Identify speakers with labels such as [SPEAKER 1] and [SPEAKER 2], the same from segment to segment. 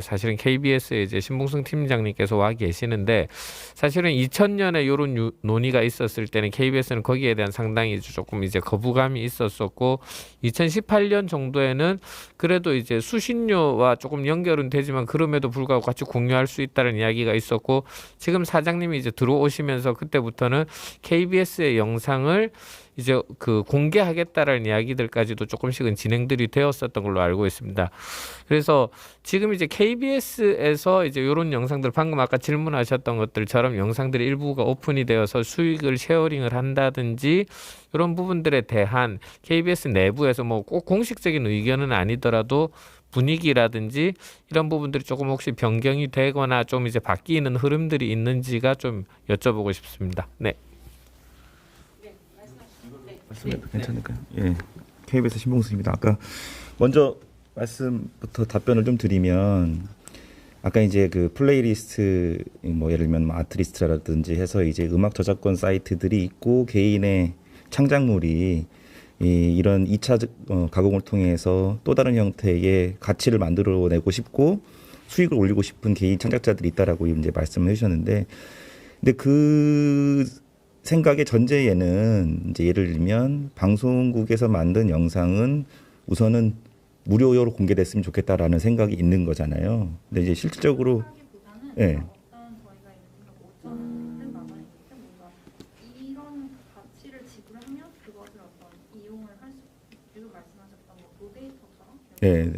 [SPEAKER 1] 사실은 KBS의 이제 신봉승 팀장님께서 와 계시는데 사실은 2000년에 이런 논의가 있었을 때는 KBS는 거기에 대한 상당히 조금 이제 거부감이 있었었고 2018년 정도에는 그래도 이제 수신료와 조금 연결은 되지만 그럼에도 불구하고 같이 공유할 수 있다는 이야기가 있었고 지금 사장님이 이제 들어오시면서 그때부터는 KBS의 영상을 이제 그 공개하겠다라는 이야기들까지도 조금씩은 진행들이 되었었던 걸로 알고 있습니다. 그래서 지금 이제 KBS에서 이제 이런 영상들 방금 아까 질문하셨던 것들처럼 영상들의 일부가 오픈이 되어서 수익을 쉐어링을 한다든지 이런 부분들에 대한 KBS 내부에서 뭐 꼭 공식적인 의견은 아니더라도 분위기라든지 이런 부분들이 조금 혹시 변경이 되거나 좀 이제 바뀌는 흐름들이 있는지가 좀 여쭤보고 싶습니다. 네.
[SPEAKER 2] 말씀해도 괜찮을까요? 예, KBS 신봉수입니다. 아까 먼저 말씀부터 답변을 좀 드리면 아까 이제 그 플레이리스트 뭐 예를 들면 아트리스트라든지 해서 이제 음악 저작권 사이트들이 있고 개인의 창작물이 이런 2차 가공을 통해서 또 다른 형태의 가치를 만들어내고 싶고 수익을 올리고 싶은 개인 창작자들이 있다라고 이제 말씀을 해주셨는데, 근데 그 생각의 전제에는 이제 예를 들면 방송국에서 만든 영상은 우선은 무료로 공개됐으면 좋겠다라는 생각이 있는 거잖아요. 근데 이제 실질적으로 예. 네, 네.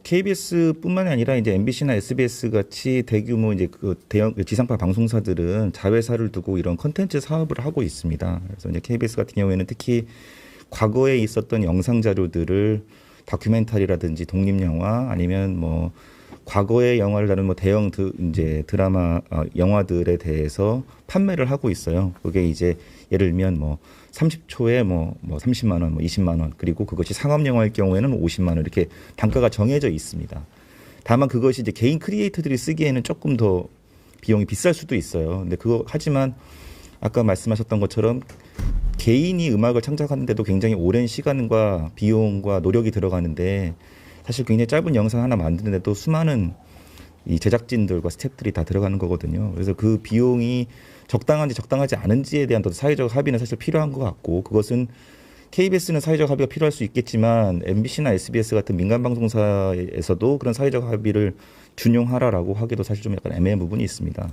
[SPEAKER 2] KBS뿐만이 아니라 이제 MBC나 SBS 같이 대규모 이제 그 대형 지상파 방송사들은 자회사를 두고 이런 컨텐츠 사업을 하고 있습니다. 그래서 이제 KBS 같은 경우에는 특히 과거에 있었던 영상 자료들을 다큐멘터리라든지 독립 영화 아니면 뭐 과거의 영화를 다룬 뭐 대형 이제 드라마 영화들에 대해서 판매를 하고 있어요. 그게 이제 예를 들면 뭐 30초에 뭐 30만 원, 뭐 20만 원, 그리고 그것이 상업 영화일 경우에는 50만 원 이렇게 단가가 정해져 있습니다. 다만 그것이 이제 개인 크리에이터들이 쓰기에는 조금 더 비용이 비쌀 수도 있어요. 근데 그거 하지만 아까 말씀하셨던 것처럼 개인이 음악을 창작하는데도 굉장히 오랜 시간과 비용과 노력이 들어가는데 사실 굉장히 짧은 영상 하나 만드는데도 수많은 이 제작진들과 스태프들이 다 들어가는 거거든요. 그래서 그 비용이 적당한지 적당하지 않은지에 대한 더 사회적 합의는 사실 필요한 것 같고, 그것은 KBS는 사회적 합의가 필요할 수 있겠지만 MBC나 SBS 같은 민간 방송사에서도 그런 사회적 합의를 준용하라라고 하기도 사실 좀 약간 애매한 부분이 있습니다.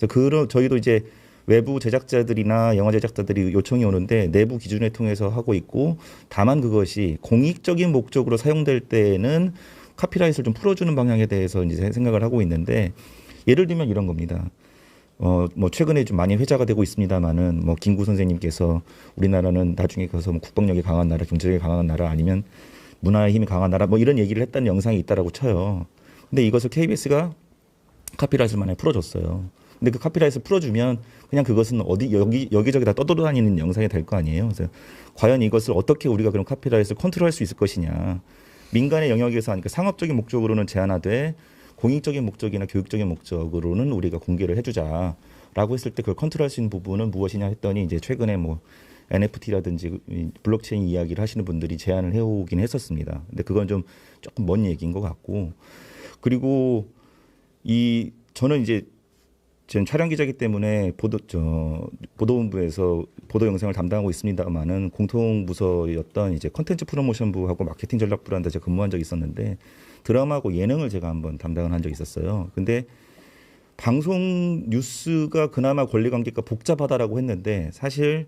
[SPEAKER 2] 그래서 저희도 이제 외부 제작자들이나 영화 제작자들이 요청이 오는데 내부 기준을 통해서 하고 있고, 다만 그것이 공익적인 목적으로 사용될 때에는 카피라이트를 좀 풀어주는 방향에 대해서 이제 생각을 하고 있는데, 예를 들면 이런 겁니다. 뭐 최근에 좀 많이 회자가 되고 있습니다만은 뭐 김구 선생님께서 우리나라는 나중에 가서 뭐 국방력이 강한 나라, 경제력이 강한 나라 아니면 문화의 힘이 강한 나라 뭐 이런 얘기를 했다는 영상이 있다라고 쳐요. 근데 이것을 KBS가 카피라이트를 만약에 풀어줬어요. 근데 그 카피라이트를 풀어주면 그냥 그것은 여기저기 다 떠돌아다니는 영상이 될 거 아니에요. 그래서 과연 이것을 어떻게 우리가 그런 카피라이트를 컨트롤할 수 있을 것이냐. 민간의 영역에서 하니까 상업적인 목적으로는 제한하되 공익적인 목적이나 교육적인 목적으로는 우리가 공개를 해주자라고 했을 때 그걸 컨트롤할 수 있는 부분은 무엇이냐 했더니 이제 최근에 뭐 NFT라든지 블록체인 이야기를 하시는 분들이 제안을 해오긴 했었습니다. 근데 그건 좀 조금 먼 얘기인 것 같고, 그리고 저는 이제 지금 촬영 기자이기 때문에 보도본부에서 보도 영상을 담당하고 있습니다만은 공통 부서였던 이제 컨텐츠 프로모션부하고 마케팅 전략부라는 데 제가 근무한 적이 있었는데 드라마하고 예능을 제가 한번 담당을 한 적이 있었어요. 근데 방송 뉴스가 그나마 권리관계가 복잡하다라고 했는데 사실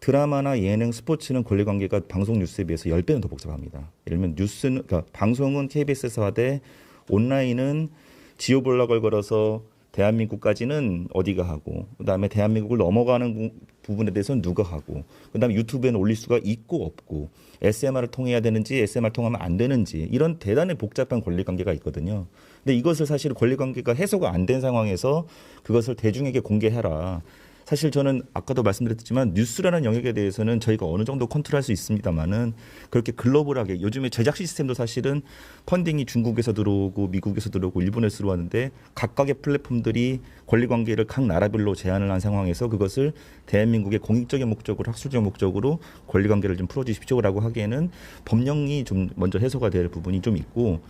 [SPEAKER 2] 드라마나 예능, 스포츠는 권리관계가 방송 뉴스에 비해서 10배는 더 복잡합니다. 예를 들면 그러니까 방송은 KBS에서 하되 온라인은 지오블록을 걸어서 대한민국까지는 어디가 하고, 그다음에 대한민국을 넘어가는 부분에 대해서는 누가 하고, 그다음에 유튜브에는 올릴 수가 있고 없고, SMR을 통해야 되는지 SMR 통하면 안 되는지 이런 대단히 복잡한 권리관계가 있거든요. 근데 이것을 사실 권리관계가 해소가 안 된 상황에서 그것을 대중에게 공개해라 사실 저는 아까도 말씀드렸지만 뉴스라는 영역에 대해서는 저희가 어느 정도 컨트롤할 수 있습니다만은 그렇게 글로벌하게 요즘에 제작 시스템도 사실은 펀딩이 중국에서 들어오고 미국에서 들어오고 일본에서 들어왔는데 각각의 플랫폼들이 권리 관계를 각 나라별로 제한을 한 상황에서 그것을 대한민국의 공익적인 목적으로 학술적 목적으로 권리 관계를 좀 풀어주십시오라고 하기에는 법령이 좀 먼저 해소가 될 부분이 좀 있고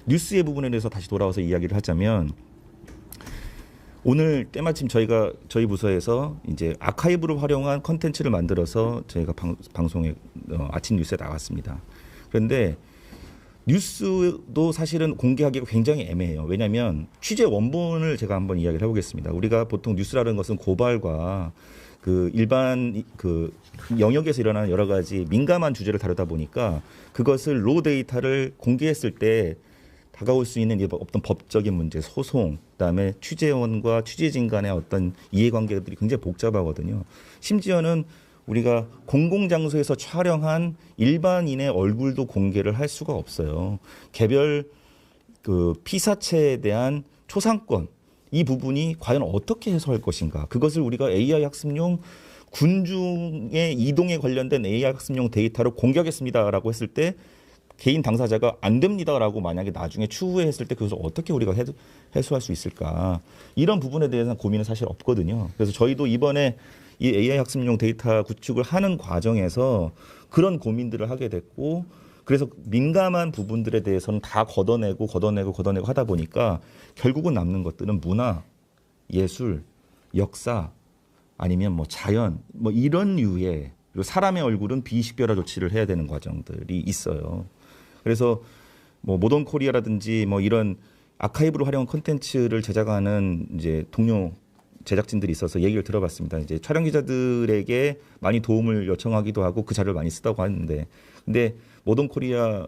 [SPEAKER 2] 뉴스의 부분에 대해서 다시 돌아와서 이야기를 하자면 오늘 때마침 저희 부서에서 이제 아카이브를 활용한 컨텐츠를 만들어서 저희가 방송에 아침 뉴스에 나왔습니다. 그런데 뉴스도 사실은 공개하기가 굉장히 애매해요. 왜냐하면 취재 원본을 제가 한번 이야기를 해보겠습니다. 우리가 보통 뉴스라는 것은 고발과 그 일반 그 영역에서 일어나는 여러 가지 민감한 주제를 다루다 보니까 그것을 로 데이터를 공개했을 때 다가올 수 있는 어떤 법적인 문제, 소송, 그다음에 취재원과 취재진 간의 어떤 이해관계들이 굉장히 복잡하거든요. 심지어는 우리가 공공장소에서 촬영한 일반인의 얼굴도 공개를 할 수가 없어요. 개별 그 피사체에 대한 초상권 이 부분이 과연 어떻게 해소할 것인가? 그것을 우리가 AI 학습용 군중의 이동에 관련된 AI 학습용 데이터를 공개하겠습니다라고 했을 때 개인 당사자가 안 됩니다라고 만약에 나중에 추후에 했을 때 그것을 어떻게 우리가 해소할 수 있을까? 이런 부분에 대해서는 고민은 사실 없거든요. 그래서 저희도 이번에 이 AI 학습용 데이터 구축을 하는 과정에서 그런 고민들을 하게 됐고 그래서 민감한 부분들에 대해서는 다 걷어내고 하다 보니까 결국은 남는 것들은 문화, 예술, 역사 아니면 뭐 자연 뭐 이런 류의 그리고 사람의 얼굴은 비식별화 조치를 해야 되는 과정들이 있어요. 그래서 뭐 모던 코리아라든지 뭐 이런 아카이브로 활용한 콘텐츠를 제작하는 이제 동료 제작진들이 있어서 얘기를 들어봤습니다. 이제 촬영 기자들에게 많이 도움을 요청하기도 하고 그 자료를 많이 쓰다고 하는데 근데 모던 코리아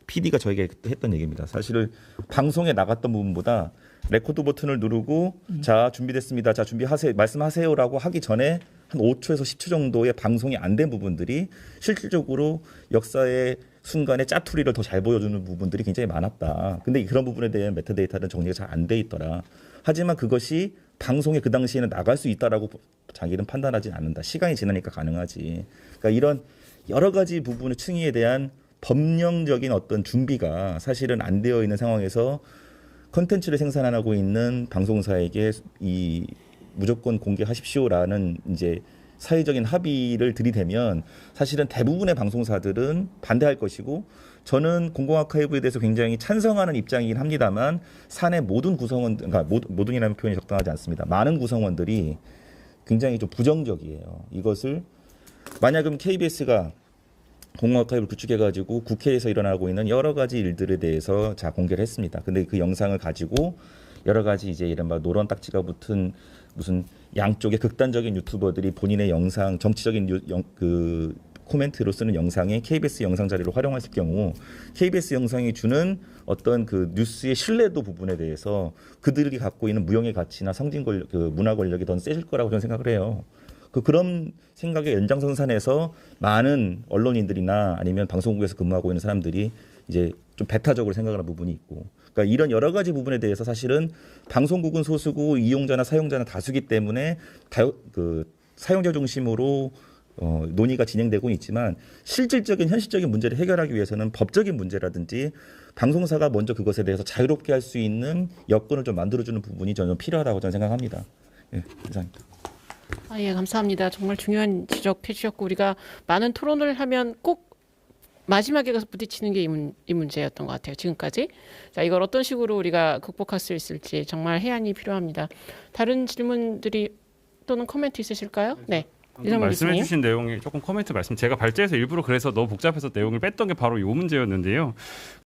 [SPEAKER 2] PD가 저에게 했던 얘기입니다. 사실은 방송에 나갔던 부분보다 레코드 버튼을 누르고 자 준비됐습니다. 자 준비하세요. 말씀하세요라고 하기 전에 한 5초에서 10초 정도의 방송이 안 된 부분들이 실질적으로 역사의 순간에 짜투리를 더 잘 보여주는 부분들이 굉장히 많았다. 근데 그런 부분에 대한 메타데이터는 정리가 잘 안 돼 있더라. 하지만 그것이 방송에 그 당시에는 나갈 수 있다라고 자기는 판단하지 않는다. 시간이 지나니까 가능하지. 그러니까 이런 여러 가지 부분의 층위에 대한 법령적인 어떤 준비가 사실은 안 되어 있는 상황에서 컨텐츠를 생산하고 있는 방송사에게 이 무조건 공개하십시오라는 이제 사회적인 합의를 들이대면 사실은 대부분의 방송사들은 반대할 것이고 저는 공공아카이브에 대해서 굉장히 찬성하는 입장이긴 합니다만 사내 모든 구성원, 그러니까 모든이라는 표현이 적당하지 않습니다. 많은 구성원들이 굉장히 좀 부정적이에요. 이것을 만약은 KBS가 공공아카이브를 구축해가지고 국회에서 일어나고 있는 여러 가지 일들에 대해서 공개를 했습니다. 근데 그 영상을 가지고 여러 가지 이제 이른바 노란 딱지가 붙은 무슨 양쪽의 극단적인 유튜버들이 본인의 영상 정치적인 그 코멘트로 쓰는 영상에 KBS 영상 자료를 활용했을 경우 KBS 영상이 주는 어떤 그 뉴스의 신뢰도 부분에 대해서 그들이 갖고 있는 무형의 가치나 상징 권력, 그 문화 권력이 더 세질 거라고 저는 생각을 해요. 그런 생각의 연장선상에서 많은 언론인들이나 아니면 방송국에서 근무하고 있는 사람들이 이제 좀 배타적으로 생각하는 부분이 있고, 그러니까 이런 여러 가지 부분에 대해서 사실은 방송국은 소수고 이용자나 사용자는 다수기 때문에 그 사용자 중심으로 논의가 진행되고 있지만 실질적인 현실적인 문제를 해결하기 위해서는 법적인 문제라든지 방송사가 먼저 그것에 대해서 자유롭게 할 수 있는 여건을 좀 만들어주는 부분이 저는 필요하다고 저는 생각합니다. 예, 감사합니다.
[SPEAKER 3] 예, 감사합니다. 정말 중요한 지적해 주셨고 우리가 많은 토론을 하면 꼭 마지막에 가서 부딪히는 게 이 문제였던 것 같아요. 지금까지. 자, 이걸 어떤 식으로 우리가 극복할 수 있을지 정말 해안이 필요합니다. 다른 질문들이 또는 코멘트 있으실까요? 네.
[SPEAKER 4] 말씀해주신 내용이 조금 코멘트 말씀 제가 발제해서 일부러 그래서 너무 복잡해서 내용을 뺐던 게 바로 이 문제였는데요.